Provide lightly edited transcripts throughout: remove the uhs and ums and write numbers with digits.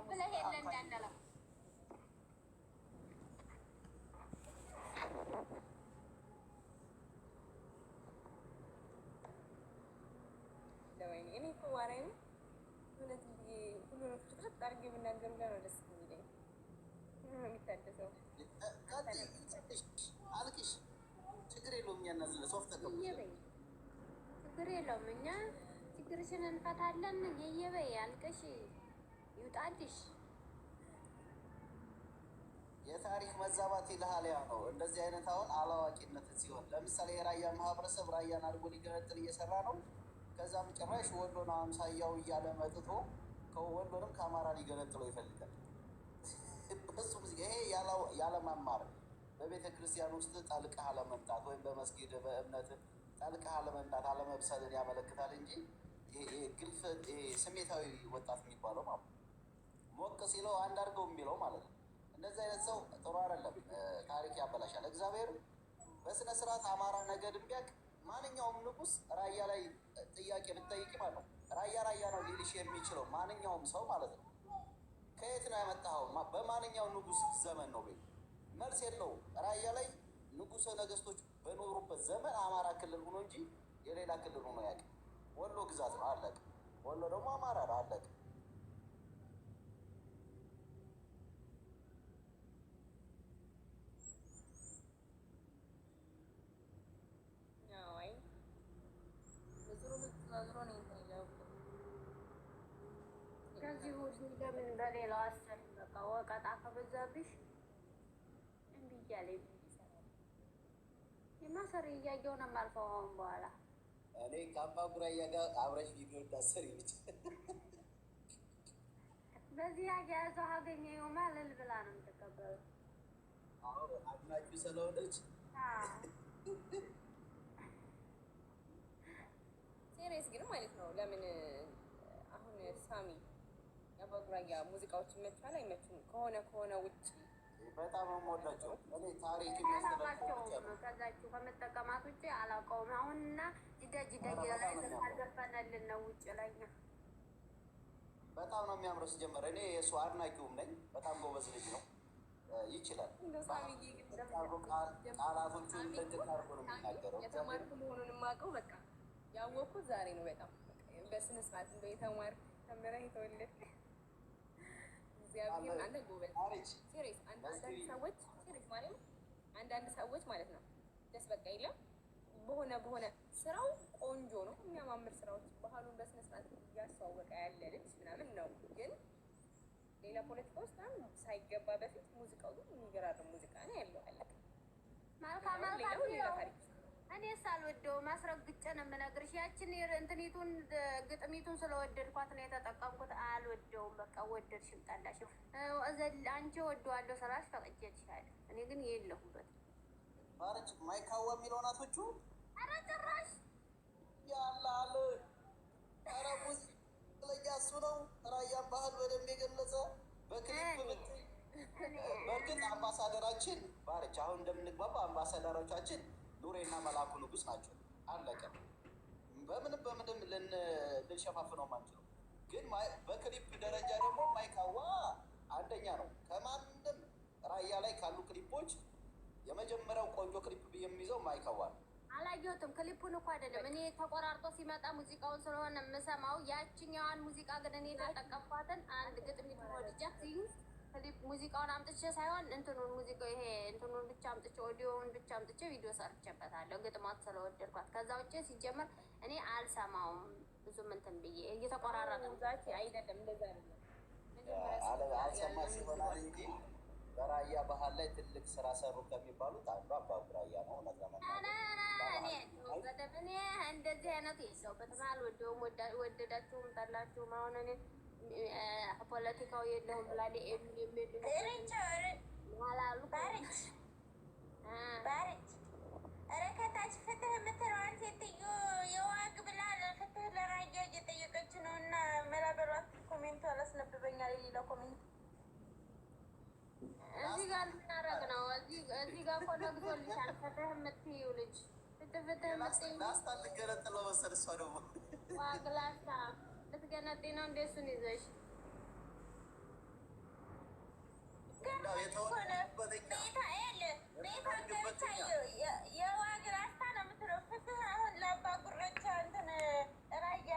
ብለህ የለ እንዳንለው ለወይኔ እኔ እኮ ማርያምን እውነት ሁሉንም ፍጭት አድርጌ ብናገር ብላ ነው ደስ የሚለኝ። የሚታደሰው አልቅሽ ችግር የለውም። እኛ እናዝለ ሶፍት ችግር የለውም። እኛ ችግርሽን እንፈታለን። የየበይ አልቅሽ ይውጣልሽ። የታሪክ መዛባት ይልሃል። ያ ነው እንደዚህ አይነት አሁን አላዋቂነት ሲሆን ለምሳሌ የራያ ማህበረሰብ ራያን አድርጎ ሊገነጥል እየሰራ ነው። ከዛም ጭራሽ ወሎን አምሳያው እያለ መጥቶ ከወሎንም ከአማራ ሊገነጥለው ይፈልጋል። እሱም ይሄ ያለማማር በቤተ ክርስቲያን ውስጥ ጠልቀህ አለመምጣት ወይም በመስጊድ በእምነት ጠልቀህ አለመምጣት አለመብሰልን ያመለክታል እንጂ ግልፍ ስሜታዊ ወጣት የሚባለው ማለት ሞቅ ሲለው አንድ አድርገው የሚለው ማለት ነው። እንደዚህ አይነት ሰው ጥሩ አይደለም፣ ታሪክ ያበላሻል። እግዚአብሔር በስነ ስርዓት አማራ ነገድ ቢያቅ ማንኛውም ንጉስ ራያ ላይ ጥያቄ ብትጠይቂ ማለት ነው ራያ ነው ሊልሽ የሚችለው ማንኛውም ሰው ማለት ነው። ከየት ነው ያመጣኸው? በማንኛው ንጉስ ዘመን ነው ቤት መልስ የለውም። ራያ ላይ ንጉሰ ነገስቶች በኖሩበት ዘመን አማራ ክልል ሆኖ እንጂ የሌላ ክልል ሆኖ ያውቅ። ወሎ ግዛት ነው አለቀ። ወሎ ደግሞ አማራ ነው አለቀ። ከዚህ ውስጥ ለምን በሌላው አሰር በቃ ወቀጣ ከበዛብሽ እንዲ እያለ የማሰሪ እያየው ነው የማልፈው። አሁን በኋላ እኔ ከአባ ጉራያ ጋር አብረሽ ቪዲዮ እንዳሰሪ ብቻ በዚህ ያያዘው አገኘው ማለል ብላ ነው የምትቀበለው። አዎ አድናቂ ስለሆነች ሴሪየስ ግን ማለት ነው። ለምን አሁን ሳሚ የአባ ጉራያ ሙዚቃዎች ይመቻል አይመቹም? ከሆነ ውጭ በጣም የምወዳቸው እኔ ታሪክ ከዛችሁ ከመጠቀማት ውጭ አላውቀውም። አሁንና ጅዳ ላይ ተሳልፈናልን ነው ውጭ ላይኛ በጣም ነው የሚያምረው። ሲጀመር እኔ የእሱ አድናቂውም ነኝ። በጣም ጎበዝ ልጅ ነው፣ ይችላል። ቃላቶቹን ጥንቅቅ አድርጎ ነው የሚናገረው። የተማርኩ መሆኑን የማውቀው በቃ ያወቅኩት ዛሬ ነው። በጣም በስነ ስርዓት እንደው የተማርኩ ተምረህ የተወለድክ እግዚአብሔር አንተ ጎበዝ ሲሪየስ። አንዳንድ ሰዎች ማለት ነው ደስ በቃ የለም በሆነ ስራው ቆንጆ ነው የሚያማምር ስራዎች ባህሉን በስነ ስርዓት እያስተዋወቀ ያለ ልጅ ምናምን ነው። ግን ሌላ ፖለቲካ ውስጥ ሳይገባ በፊት ሙዚቃው ግን የሚገራርም ሙዚቃ ነው ያለው። አለቀ። እኔ ሳልወደውም አስረግጬ ነው የምነግርሽ። ያችን እንትኒቱን ግጥሚቱን ስለወደድኳት ነው የተጠቀምኩት። አልወደውም። በቃ ወደድሽም ጠላሽም አንቺ ወደዋለሁ ስራሽ ፈቅጄልሻለሁ። እኔ ግን የለሁበት ባረች ማይካዋ የሚለው ናቶቹ ኧረ ጭራሽ ያላል። ኧረ ሙዚቃ እሱ ነው ራያን ባህል በደንብ የገለጸ በክሊፕ በእርግጥ አምባሳደራችን ባረች አሁን እንደምንግባባ አምባሳደሮቻችን ኑሬና መላኩ ንጉስ ናቸው። አለቀ። በምንም ልንሸፋፍነው ማንችለው። ግን በክሊፕ ደረጃ ደግሞ ማይካዋ አንደኛ ነው ከማንም ራያ ላይ ካሉ ክሊፖች የመጀመሪያው ቆንጆ ክሊፕ የሚይዘው ማይካዋ ነው። አላየሁትም ክሊፑን እኮ አይደለም እኔ ተቆራርጦ ሲመጣ ሙዚቃውን ስለሆነ የምሰማው። ያችኛዋን ሙዚቃ ግን እኔ ተጠቀምኳትን አንድ ግጥሚት ወድጃ ክሊፕ ሙዚቃውን አምጥቼ ሳይሆን እንትኑን ሙዚቃው ይሄ እንትኑን ብቻ አምጥቼ ኦዲዮውን ብቻ አምጥቼ ቪዲዮ ሰርቼበታለሁ ግጥማት ስለወደድኳት። ከዛ ውጭ ሲጀመር እኔ አልሰማውም ብዙም እንትን ብዬ እየተቆራረጠ አይደለም እንደዛ አይደለም አልሰማሽ ይሆናል እንጂ በራያ ባህል ላይ ትልቅ ስራ ሰሩ ከሚባሉት አንዱ አባ ጉራያ ነው። እኔ እንደዚህ አይነት የለውበትም። አልወደውም። ወደዳችሁም ጠላችሁም አሁን እኔ ፖለቲካው የለውም ብላለች። ኧረ ከታች ፍትህ የምትለዋን ሴትዮ የዋግ ብላ ፍትህ ለራያ እየጠየቀች ነው። እና መላበሏት ኮሜንቱ አላስነብበኛል። የሌላ ኮሜንት እዚህ ጋር ልናደርግ ነው። እዚህ ጋር እኮ ነግቶልሻል። ፍትህ የምትይው ልጅ ፍትህ የምትይው ላስታ ልገነጥለው መሰል እሷ ደግሞ ዋግ ላስታ ልትገነጢ ነው። እንደሱን ይዘሽ የዋግ ላስታ ነው የምትለው። ፍትህ አሁን ለአባ ጉረቻ እንትን ራያ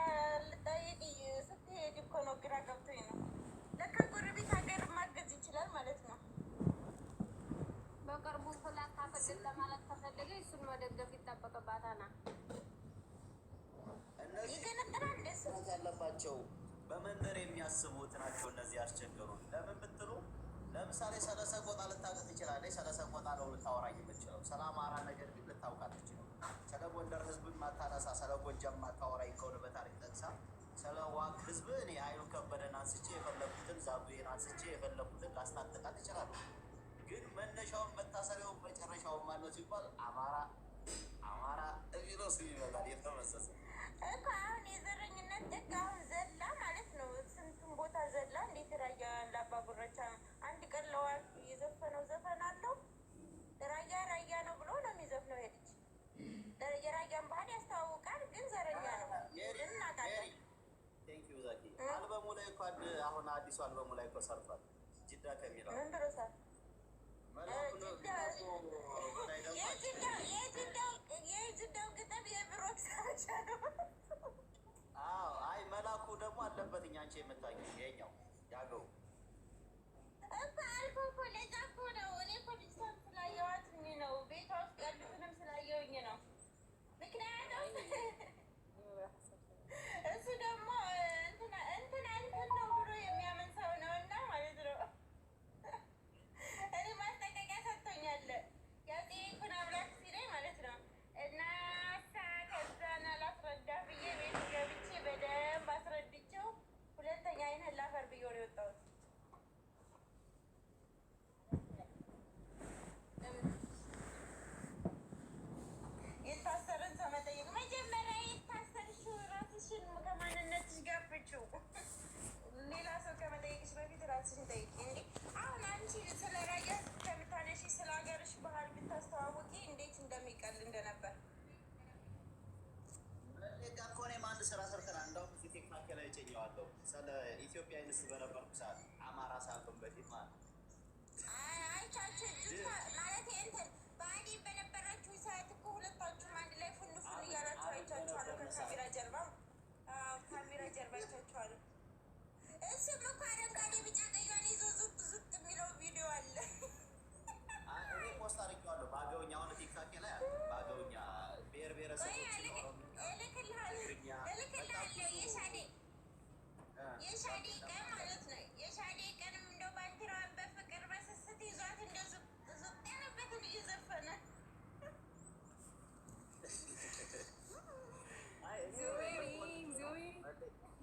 ልጠይቅ ስትሄድ እኮ ነው ግራ ገብቶኝ ነው። ለካ ጎረቤት ሀገር ማገዝ ይችላል ማለት ነው። በቅርቡ ፍላት ታፈልግ ለማለት ከፈለገ እሱን መደገፍ ይጠበቅባታል። ይገነጥራል ደስ ያለባቸው በመንደር የሚያስቡት ናቸው። እነዚህ ያስቸገሩን ለምን ብትሉ ለምሳሌ ስለ ሰቆጣ ልታውቅ ትችላለች። ስለ ሰቆጣ ነው ልታወራኝ የምትችለው። ስለ አማራ ነገር ግን ልታውቅ አትችልም። ስለ ጎንደር ህዝብ ማታነሳ፣ ስለ ጎጃም ማታወራኝ ከሆነ በታሪክ ጠቅሳ ስለ ዋግ ህዝብ እኔ ኃይሉ ከበደን አንስቼ የፈለኩትን ዛጉዬን አንስቼ የፈለኩትን ላስታጥቃት ይችላሉ። ግን መነሻውን መታሰሪያውን መጨረሻውን ማነው ሲባል አማራ አማራ እቢሎ ስም ይመጣል። የተመሰሰ እኮ አሁን የዘረኝነት ጥግ አሁን ዘላ ማለት ነው። ስንቱን ቦታ ዘላ እንዴት ራያ ለአባ ጉረቻ አንድ ቀን ለዋግ የዘፈነው ዘፈን አለው። ራያ ራያ ነው ብሎ ነው የሚዘፍነው። ሄድች የራያን ባህል ያስተዋውቃል፣ ግን ዘረኛ ነው እናቃለን። አልበሙ ላይ እኮ አሁን አዲሱ አልበሙ ላይ እኮ ሰርቷል። ጅዳ ከሚለው ምን ብሎ ሰር የጅዳው ግጥም የብሮክ ሰዎች ነው። አይ መላኩ ደግሞ አለበት። እኛ አንቺ የምታውቂው ይኸኛው ያገው እኮ አልኩህ እኮ ለዛ እኮ ነው። እኔ እኮ ልጅቷን ስላየኋት ነው፣ ቤቷ ውስጥ ያሉትንም ስላየሁኝ ነው። ምክንያቱም እሱ ደግሞ እንትን ነው ብሎ የሚያምን ሰው ነው እና ማለት ነው። እኔ ማስጠንቀቂያ ሰጥቶኛል። ያው ይኩን አምላክ ሲለኝ ማለት ነው። እና ከዛን አላስረዳ ብዬ ቤት ገብቼ በደንብ አስረድቼው ሁለተኛ አይነት ላፈር ብዬ ነው የወጣሁት። የታሰረን ሰው መጠየቅ መጀመሪያ የታሰርሽው ራስሽን ከማንነትሽ ጋር ፍቺው። ሌላ ሰው ከመጠየቅሽ በፊት ራስሽን ጠይቂ። እንዴ አሁን አንቺ ስለ ራያ ከምታነሺ ስለ ሀገርሽ ባህል ብታስተዋውቂ እንዴት እንደሚቀል እንደነበር እኮ እኔም አንድ ስራ ሰርተናል። እንደውም እዚህ ቴክናክ ላይ ጨኘዋለሁ። ስለ ኢትዮጵያ ይንስ በነበርኩ ሰዓት አማራ ሳልኩም በፊት ማለት አይቻችሁ ማለት እንትን በአዲ በነበራችሁ ሰዓት እኮ ሁለታችሁም አንድ ላይ ፉን እያላችሁ አይቻችኋለሁ። ከካሜራ ጀርባ ካሜራ ጀርባ አይቻችኋለሁ። እሱም እኮ አረንጓዴ ቢጫ ቀይዋን ይዞ ዙጥ ዙጥ የሚለው ቪዲዮ አለ። እኔ ፖስት አድርጌዋለሁ በአገውኛ። አሁን ቲክታክ ላይ በአገውኛ ብሔር ብሔረሰቦች የሻዴ ቀን ማለት ነው። የሻዴ ቀንም እንደው ባንዲራዋን በፍቅር በስስት ይዟት እንደ ዙጥ ያለበትን እየዘፈነ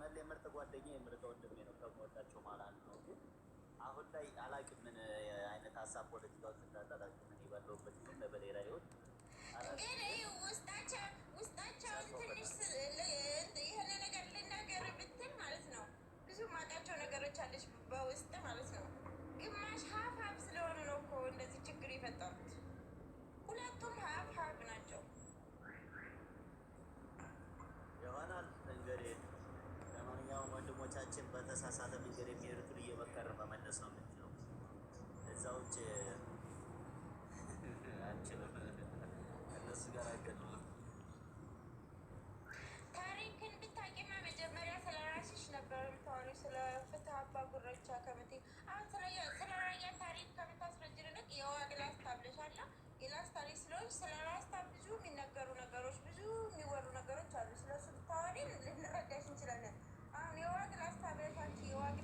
መሌ ምርጥ ጓደኛ የምርጥ ወንድሜ ነው፣ ከምወዳቸው ማለት ነው። ግን አሁን ላይ አላውቅም ምን አይነት ሀሳብ ፖለቲካ ውስጥ እንዳለ አላውቅም። እኔ ባለሁበት ግን በሌላ ህይወት ግን ውስጣቸውን ትንሽ የሆነ ነገር ልናገር ብትል ማለት ነው ብዙ ማውቃቸው ነገሮች አለች በውስጥ ማለት ነው። ግማሽ ሀፍ ስለሆኑ ነው እኮ እንደዚህ ችግር የፈጠሩት። ሁለቱም ሀፍ ናቸው ይሆናል እንግዲህ። ለማንኛውም ወንድሞቻችን በተሳሳተ መንገድ የሚሄዱትን እየመከርን መመለስ ነው የምንችለው። እዛ ውጭ አንችልም። እነሱ ጋር አይገጥምም። ታሪክን ብታውቂማ መጀመሪያ ስለ ራስሽ ነበር የምታወሪው። ስለ ፍትህ አባ ጉረቻ ከምት አሁን ስለ ራያ ታሪክ ከምታስረጅ ይልቅ የዋግ ላስታ ብለሻላ። የላስታ ላይ ስለሆንሽ ስለ ላስታ ብዙ የሚነገሩ ነገሮች፣ ብዙ የሚወሩ ነገሮች አሉ። ስለሱ ብታወሪ ልንረዳሽ እንችላለን። አሁን የዋግ ላስታ ብለሽ አንቺ የዋግ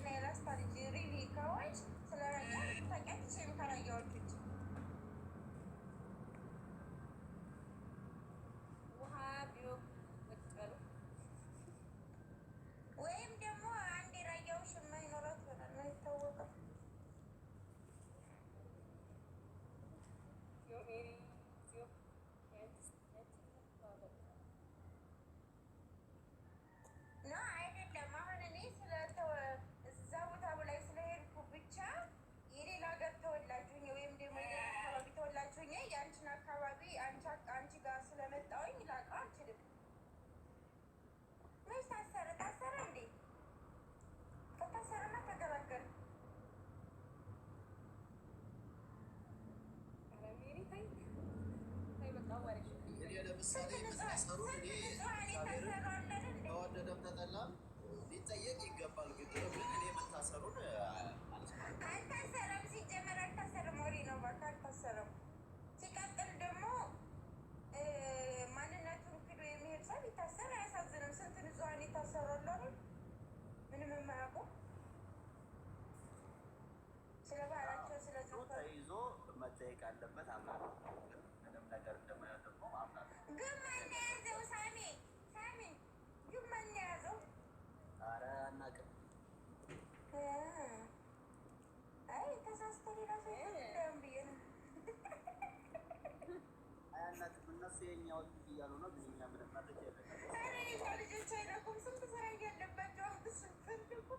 ለምሳሌ የምታሰሩት እኔ እግዚአብሔርን ተወደደም ተጠላም ሊጠየቅ ይገባል። ግን እኔ መታሰሩን አልታሰረም። ሲጀመር አልታሰረም። ወሬ ነው እባክህ አልታሰረም። ሲቀጥል ደግሞ ማንነቱን ክዶ የሚሄድ ሰው ሊታሰር አያሳዝንም? ስንት ንጹሐን ይታሰራሉ አይደል? ምንም የማያውቁ ስለ ባህላቸው ስለ ተይዞ መጠየቅ አለበት። አምናለሁ። ምንም ነገር እንደማያውቅ ደግሞ አምናለሁ። ግን ማን የያዘው? ሳሚ ግን ማን የያዘው? ኧረ አናውቅም። አይ ተሳስተህ ሌላ ሰው እንዳይሆን ብዬ ነው። አያናውቅም። እነሱ የእኛዎች እያሉ ነው። ግን እኛ ምንም መረጃ የለንም። ኧረ የእኛ ልጆች አይነኩም። ስንት ስራ እያለባቸው ስንፈልጉ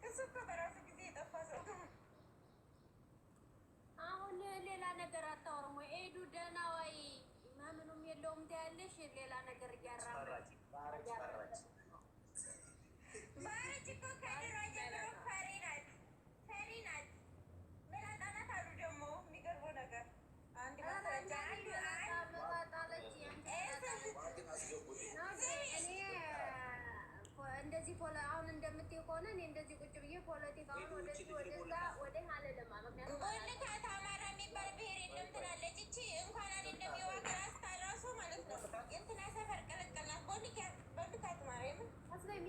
እሱ እኮ በራሱ ጊዜ የጠፋ ሰው። አሁን ሌላ ነገር አታወርም ወይ? ኤዱ ደህና ወይ? ምንም የለውም ትያለሽ። ሌላ ነገር እያራመች ባረች ባረች እኮ ከድሮ ጀምሮ ፈሪ ናት መላጣ ናት አሉ። ደግሞ የሚገርመው ነገር አንድ ማስረጃ እንደዚህ አሁን እንደምትይው ከሆነ እኔ እንደዚህ ቁጭ ብዬ ፖለቲካውን ወደዚህ ወደዛ ወደ አልልም። ምክንያቱም ቦልካት አማራ የሚባል ብሄር የለም ትላለች። እቺ እንኳን አይደለም የዋገር አስታራሱ ማለት ነው። የእንትና ሰፈር ቀለቀልናት። ቦልካት ማርያምን አስበይ።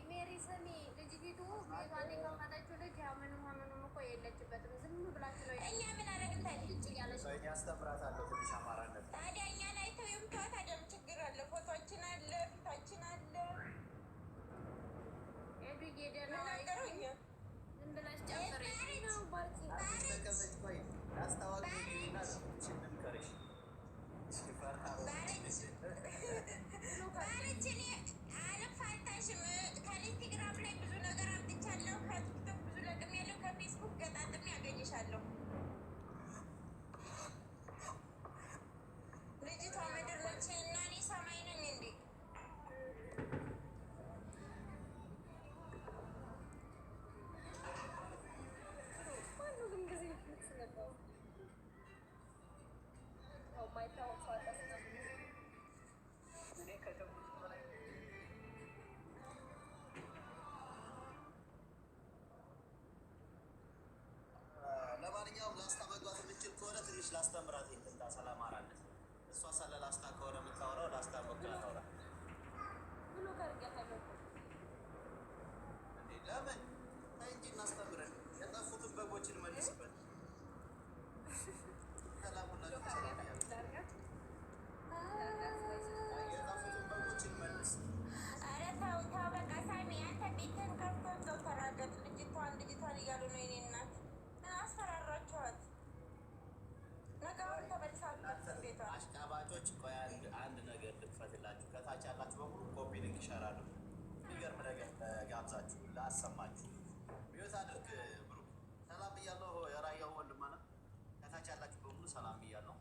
ሜሪ ስሚ፣ ልጅቲቱ ቤቷን የከፈተችው ልጅ ምንም እኮ የለችበትም። ዝም ብላችሁ ነው። እኛ ምን አደረግን ታዲያ? ልጭ እያለች እኔ አስተምራታለሁ ትንሽ አማራነት። ታዲያ እኛን አይተው ይምቷት። ታዲያ ምን ችግር አለ? ፎቶችን አለ፣ ፊታችን አለ። ኤዱዬ ደህና ወይ? ምናገረው እኛ ዝም ብላሽ ጨምሪ ነው ባርኪ ተከፈች ወይ አስተዋወቅኝና ችንም ከረሽ ባለች እኔ አልፋታሽም። ከኢንስታግራም ላይ ብዙ ነገር አምጥቻለሁ። ከቲክቶክ ብዙ ለቅሜያለሁ። ከፌስቡክ ገጣጥሜ ያገኝሻለሁ። ልጅቷ ምድር ነች እና እኔ ሰማይ ነኝ እንዴ? ለማንኛውም ላስታ መግባት የምችል ከሆነ ትንሽ ላስተምራት ይልታ ሰላማራነት እሷ ሳለ ላስታ ከሆነ የምታወራው ላስታ መግባት ታወራ ብሎ ካርጋታለሁ እንዴ? ለምን ታይ እንጂ እናስተምረን። የጠፉትን በጎችን መልስበት። ሰላሙላችሁ ሰላም ያለው የጠፉትን በጎችን መልስ። ኧረ ተው በቃ ሳሚ፣ አንተ ቤትህን ከፍቶ እዛው ተራገጥ። ልጅቷን እያሉ ነው የእኔ እናት። ምን አስፈራራችኋት? ነገሩን ተመልሳበት ቤቷ። አሽቃባጮች ቆይ አንድ ነገር ልክፈትላችሁ። ከታች ያላችሁ በሙሉ ኮፒ ሊንክ ይሻራሉ። የሚገርም ነገር ጋብዛችሁ ላሰማችሁ። ሚዩት አድርግ ብሩክ። ሰላም ብያለሁ። የራያው ወንድማ ነው። ከታች ያላችሁ በሙሉ ሰላም ብያለሁ።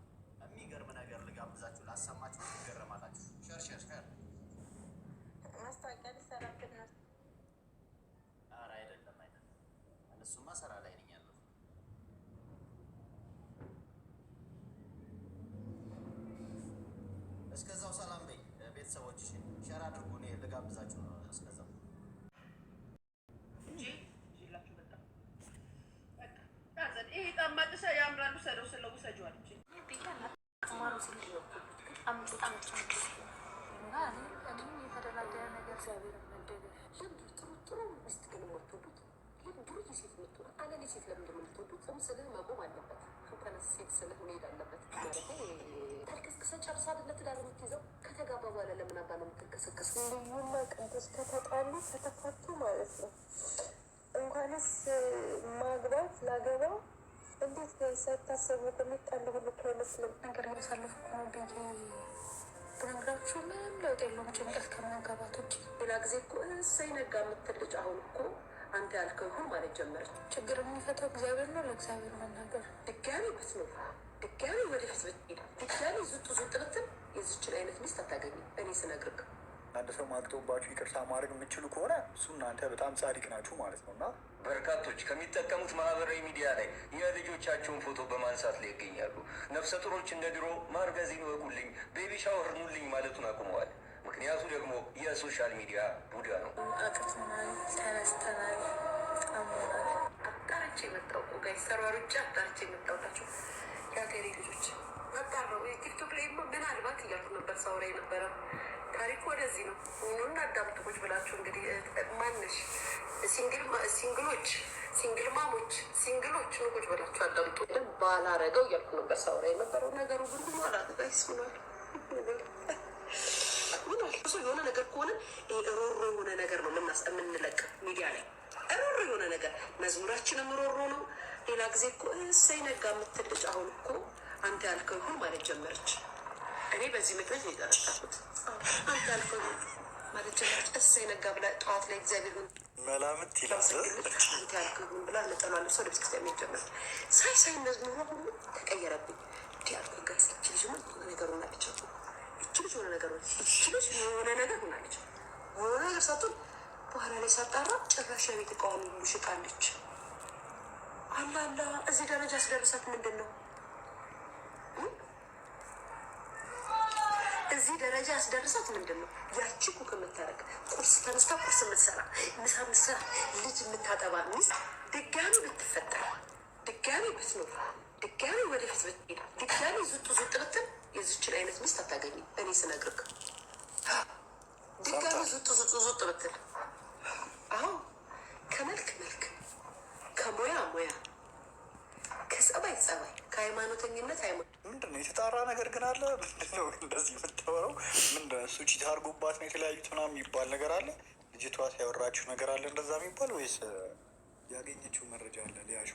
የሚገርም ነገር ልጋብዛችሁ ላሰማችሁ። ትገረማላችሁ። ሸር ማስታወቂያ ሊሰራብን ነው። ኧረ አይደለም። እነሱማ ስራ ላይ ነኝ ያለሁት። እስከዛው ሰላም በይ ቤተሰቦችሽ። ሸር አድርጉ። እኔ ልጋብዛችሁ ነው። እስከዛው ይላችሁ በጣም ይሄ ጣማጭ ያምራሉ። ሰደው ስለው ሰጇል የተደላደለ ነገር እግዚአብሔር መደገፍ ጥሩ ሚስት ግን የምትወዱት ዱርዬ ሴት የምትወዱት አለሌ ሴት ለምንድን ነው የምትወዱት? ስምስልህ መቆም አለበት። አንተነስ ሴት ስልህ መሄድ አለበት ማለት ተልከስክሰ ጨርሳ አይደለ ትዳር የምትይዘው? ከተጋባ በኋላ ለምን አባ ነው የምትከሰከስ? ልዩና ቅዱስ ከተጣሉ ከተፋቱ ማለት ነው። እንኳንስ ማግባት ላገባው እንዴት ሳታሰቡ ከሚጣሉ ሁሉ አይመስልም። ነገር ያሳለፍኩ ነው ብዬ ብነግራችሁ ምንም ለውጥ የለውም። ጭንቀት ከማጋባት ውጭ ሌላ ጊዜ እኮ እሰይ ነጋ የምትል ልጅ አሁን እኮ አንተ ያልከው ይሁን ማለት ጀመረች። ችግር የሚፈታው እግዚአብሔር ነው። ለእግዚአብሔር መናገር ድጋሚ ብትኖር ድጋሚ ወደፊት ብትሄድ ድጋሚ ዙጥ ልትል የዚችን አይነት ሚስት አታገኝም። እኔ ስነግርህ አንድ ሰው ማግጦባችሁ ይቅርታ ማድረግ የምችሉ ከሆነ እሱ እናንተ በጣም ጻድቅ ናችሁ ማለት ነው። እና በርካቶች ከሚጠቀሙት ማህበራዊ ሚዲያ ላይ የልጆቻቸውን ፎቶ በማንሳት ላይ ይገኛሉ። ነፍሰ ጡሮች እንደ ድሮ ማርገዝ ይወቁልኝ፣ ቤቢ ቻው እርኑልኝ ማለቱን አቁመዋል። ምክንያቱ ደግሞ የሶሻል ሚዲያ ቡዳ ነው። አቅቶናል፣ ተነስተናል፣ አሞናል። አጣርቼ የመጣው ጋይ ሰሯሮች አጣርቼ የመጣውላቸው የሀገሬ ልጆች አጣራው። ቲክቶክ ላይ ምናልባት እያልኩ ነበር ሳውራ የነበረው ታሪኩ ወደዚህ ነው። እና አዳምጥቆች ብላችሁ እንግዲህ ማነሽ ሲንግሎች፣ ሲንግል ማሞች፣ ሲንግሎች ንቁጭ ብላችሁ አዳምጡ። ባላረገው እያልኩ ነበር ሳውራ የነበረው ነገሩ ግን ሆኗል። ጋይስ ሆኗል። እሱ የሆነ ነገር ከሆነ ሮሮ የሆነ ነገር ነው የምንለቅ ሚዲያ ላይ ሮሮ የሆነ ነገር መዝሙራችንም ሮሮ ነው። ሌላ ጊዜ እኮ እሰይ ነጋ የምትል ልጅ አሁን እኮ አንተ ያልከው ይሁን ማለት ጀመረች። እኔ በዚህ ምክንያት ነው የጠረጠርኩት። አንተ ያልከው ይሁን ማለት ጀመረች። እሰይ ነጋ ብላ ጠዋት ላይ እግዚአብሔር መላምት ይላል። አንተ ያልከው ይሁን ብላ ነጠላ ልብሷ ልብስ ክርስቲያን የሚጀመር ሳይ መዝሙሯ ሁሉ ተቀየረብኝ። እንዲህ ያልኩ ጋር ልጅ ምን ነገሩ ናለች ልጅ የሆነ ነገር ልጅ የሆነ ነገር ሆናለች። የሆነ ነገር ሳትሆን በኋላ ላይ ሳጣራ ጭራሽ የቤት እቃዋን ሁሉ ሽጣለች። አላላ እዚህ ደረጃ አስደረሳት። ምንድን ነው እዚህ ደረጃ አስደረሳት? ምንድን ነው ያቺ ኩክ የምታደርግ ቁርስ ተነስታ ቁርስ የምትሰራ ምሳ ምትሰራ ልጅ የምታጠባ ሚስት ድጋሚ ብትፈጠር ድጋሚ ብትኖር ድጋሚ ወደፊት ብትሄድ ድጋሚ ዙጥ ብትል የዚችን አይነት ሚስት አታገኝም። እኔ ስነግርክ ድጋሚ ዙጥ ብትል አዎ ከመልክ መልክ ከሙያ ሙያ ከጸባይ ጸባይ ከሃይማኖተኝነት ሃይማኖት ምንድን ነው የተጣራ ነገር ግን አለ። ምንድን ነው እንደዚህ የምታወራው? ምንድን ነው እሱ ቺት አድርጎባት ነው የተለያዩት ምናምን የሚባል ነገር አለ። ልጅቷ ያወራችው ነገር አለ እንደዛ የሚባል ወይስ ያገኘችው መረጃ አለ ሊያሹ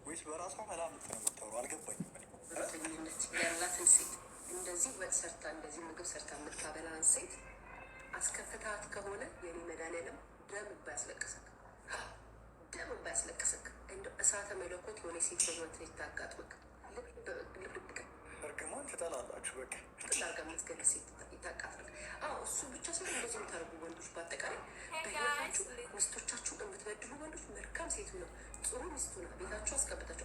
ወይስ በራሷ መላምት ነው የምታወራው? አልገባኝም። ሃይማኖተኝነት ያላትን ሴት እንደዚህ ወጥ ሰርታ እንደዚህ ምግብ ሰርታ የምታበላን ሴት አስከፍታት ከሆነ የኔ መድኃኒዓለም ደም ባያስለቅስክ ደም ባያስለቅስክ እንደ እሳተ መለኮት የሆነ ሴት ህይወት ላይ ታጋጥምክ ልብልብቅ እርግማን ትጠላላችሁ። በቃ ጥላጋ መስገድ ሴት ይታቃጥልክ። አዎ እሱ ብቻ ሳይሆን እንደዚህ የምታደርጉ ወንዶች በአጠቃላይ በህይወታችሁ ሚስቶቻችሁ የምትበድሉ ወንዶች መልካም ሴት ነው ጥሩ ሚስቱ ነው ቤታችሁ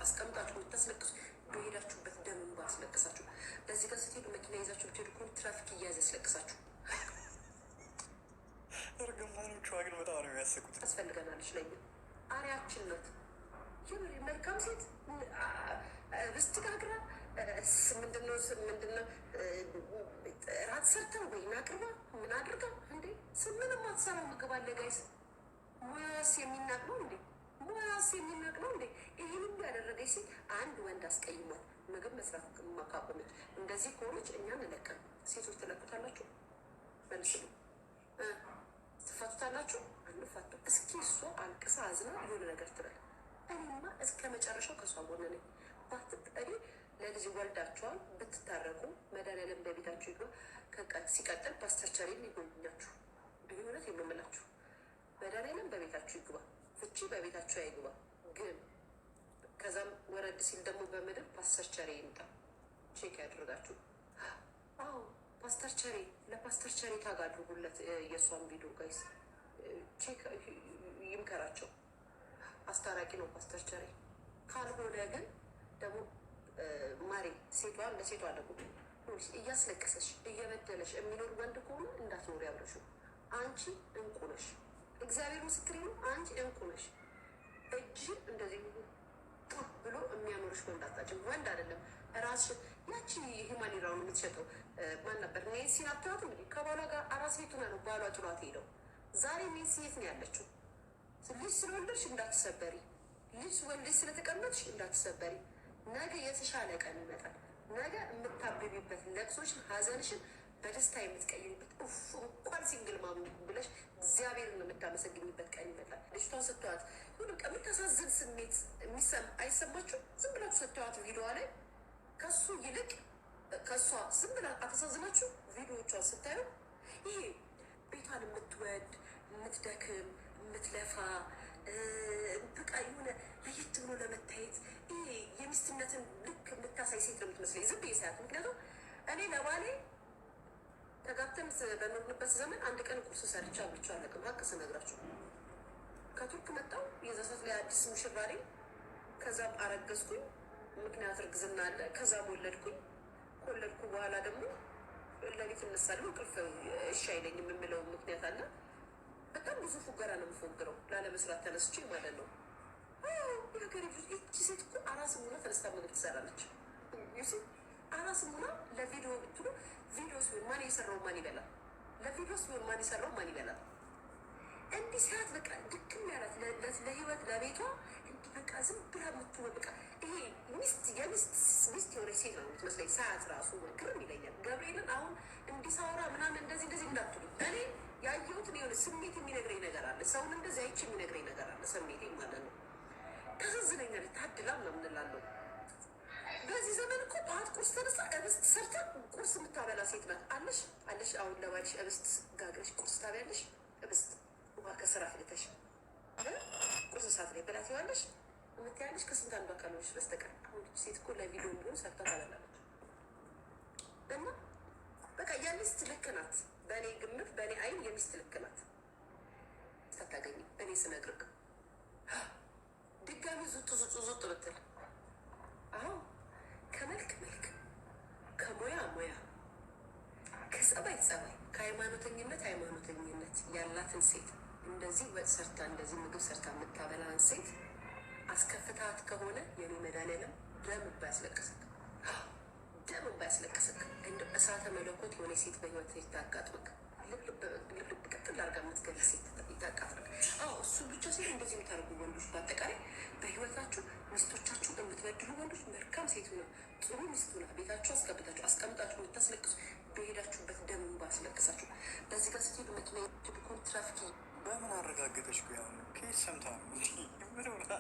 አስቀምጣችሁ የምታስለቅሱ በሄዳችሁበት ደም ባያስለቅሳችሁ በዚህ ጋር ስትሄዱ መኪና ይዛችሁ ብትሄዱ እኮ ትራፊክ እያያዘ ያስለቅሳችሁ። እርግማኖቿ ግን በጣም ነው የሚያስቁት። ታስፈልገናለች ለኛ አሪያችን ናት። የምር መልካም ሴት ብስት ጋግራ ምንድነው ራት ሰርታ ወይን አቅርባ ምን አድርጋ እንዴ ምንም አትሰራው ምግብ አለ ጋይስ። ሙያስ የሚናቅ ነው እንዴ? ሙያስ የሚናቅ ነው እንዴ? ይህንም ያደረገች ሴት አንድ ወንድ አስቀይሟል ምግብ መስራት ካቆመች እንደዚህ ከሆነች እኛ እንለቀን። ሴቶች ትለቁታላችሁ መልስሉ ትፋቱታላችሁ አንፋቱ። እስኪ እሷ አልቅሳ አዝና የሆነ ነገር ትበል። እኔማ እስከ መጨረሻው ከሷ ጎን ነኝ። ባትጠሪ ለልጅ ወልዳችኋል ብትታረቁ መድኃኒዓለም በቤታችሁ ይግባ። ሲቀጥል ፓስተር ቸሪን ይጎብኛችሁ። እውነት የምምላችሁ መድኃኒዓለም በቤታችሁ ይግባ። ፍቺ በቤታችሁ አይግባ። ግን ከዛም ወረድ ሲል ደግሞ በምድር ፓስተር ቸሪ ይምጣ። ቼክ ያደርጋችሁ። አዎ ፓስተር ቸሪ ለፓስተር ቸሪ ታግ አድርጉለት። የእሷን ቪዲዮ ጋይስ ቼክ ይምከራቸው። አስታራቂ ነው ፓስተር ቸሪ። ካልሆነ ግን ደግሞ ማሪ ሴቷን ለሴቷ አለጉ እያስለቀሰሽ እየበደለሽ የሚኖር ወንድ ከሆኑ እንዳትኖር ያብረሹ። አንቺ እንቁ ነሽ። እግዚአብሔር ምስክሬ ነው። አንቺ እንቁ ነሽ። እጅ እንደዚህ ብሎ የሚያኖርሽ ወንድ አታጭም። ወንድ አይደለም ራስሽን ያቺ ሂማኒራውን የምትሸጠው ማን ነበር? ኔንሲ አትዋት እንግዲህ ከባሏ ጋር አራስ ቤት ሆና ነው ባሏ ጥሏት ሄደው። ዛሬ ኔንሲ የት ነው ያለችው? ልጅ ስለወለድሽ እንዳትሰበሪ፣ ልጅ ወልደሽ ስለተቀመጥሽ እንዳትሰበሪ። ነገ የተሻለ ቀን ይመጣል። ነገ የምታብቢበት ለቅሶሽን፣ ሀዘንሽን በደስታ የምትቀይሪበት እንኳን ሲንግል ማም ብለሽ እግዚአብሔርን የምታመሰግኝበት ቀን ይመጣል። ልጅቷን ስትዋት ሁሉ የምታሳዝን ስሜት አይሰማችሁ? ዝም ብላችሁ ስትዋት ቪዲዮዋ ላይ ከሱ ይልቅ ከእሷ ዝም ብላ አተሳዝናችሁ ቪዲዮቿን ስታዩ ይሄ ቤቷን የምትወድ የምትደክም የምትለፋ በቃ የሆነ ለየት ብሎ ለመታየት ይሄ የሚስትነትን ልክ የምታሳይ ሴት ነው የምትመስለኝ ዝም ብዬ ሳያት። ምክንያቱም እኔ ለባሌ ተጋብተን በኖርንበት ዘመን አንድ ቀን ቁርስ ሰርቻ ብቻ አለቅም። ሀቅ ስነግራችሁ ከቱርክ መጣሁ የዛ ሰዓት ላይ አዲስ ሙሽራሬ። ከዛም አረገዝኩኝ፣ ምክንያት እርግዝና አለ። ከዛም ወለድኩኝ። ከወለድኩ በኋላ ደግሞ ለሊት እነሳለሁ። እንቅልፍ እሺ አይለኝም የምለው ምክንያት አለ። በጣም ብዙ ፉገራ ነው የምፎግረው ላለመስራት ተነስቼ ማለት ነው። የሀገሬ ልጅ ይቺ ሴት እኮ አራስ ሙና ተነስታ ምግብ ትሰራለች። አራስ ሙና ለቪዲዮ ብትሉ ቪዲዮ ሲሆን ማን የሰራው ማን ይበላል? ለቪዲዮ ሲሆን ማን የሰራው ማን ይበላል? እንዲህ ሰዓት በቃ ድክም ያላት ለህይወት ለቤቷ እንዲህ በቃ ዝም ብላ የምትሆን በቃ ይሄ ሚስት የሆነች ሴት ነው የምትመስለኝ። ሰዓት ራሱ ግርም ይለኛል። ገብርኤልን አሁን እንዲህ ሳወራ ምናምን እንደዚህ እንዳትሉ። እኔ ያየሁትን የሆነ ስሜት የሚነግረኝ ነገር አለ። ሰውን እንደዚህ አይቼ የሚነግረኝ ነገር አለ። ስሜቴ ማለት ነው። ታሳዝነኛለች። ታድላ ምናምን እላለሁ። በዚህ ዘመን እኮ ጠዋት ቁርስ ተነሳ እብስት ሰርታ ቁርስ የምታበላ ሴት ናት። አለሽ አሁን ለባልሽ እብስት ጋግረሽ ቁርስ ታበያለሽ። እብስት ውሃ ከስራ ፍልተሽ ቁርስ ሰዓት ላይ በላት ይዋለሽ የምትያለሽ ከስንት አንዷ ካልሆነች በስተቀር። አሁን ሴት እኮ ለቪዲዮ ቢሆን ሰርታ ታበላለች። እና በቃ የሚስት ልክ ናት። በእኔ ግምት፣ በእኔ አይን የሚስት ልክ ናት። ስታታገኝ እኔ ስነግርክ ድጋሚ ዙጥ ብትል አዎ ከመልክ መልክ፣ ከሙያ ሙያ፣ ከጸባይ ጸባይ፣ ከሃይማኖተኝነት ሃይማኖተኝነት ያላትን ሴት እንደዚህ ወጥ ሰርታ እንደዚህ ምግብ ሰርታ የምታበላን ሴት አስከፍታት ከሆነ የኔ መድኃኒዓለም ደም ባያስለቅስክ እንደ እሳተ መለኮት የሆነ ሴት በህይወት ታጋጥምክ ልብ ቅጥል አድርጋ የምትገል ሴት ይታቃጥልክ። አዎ እሱ ብቻ ሴት እንደዚህ የምታደርጉ ወንዶች በአጠቃላይ በህይወታችሁ ሚስቶቻችሁ የምትበድሉ ወንዶች መልካም ሴት ሆነ ጥሩ ሚስት ሆና ቤታችሁ አስቀምጣችሁ የምታስለቅሱ በሄዳችሁበት ደም ባስለቅሳችሁ በዚህ ጋር ስትሄዱ መኪና ቢኮን ትራፊክ በምን አረጋገጠች? ያሁን ከየት ሰምታ ምን ሆና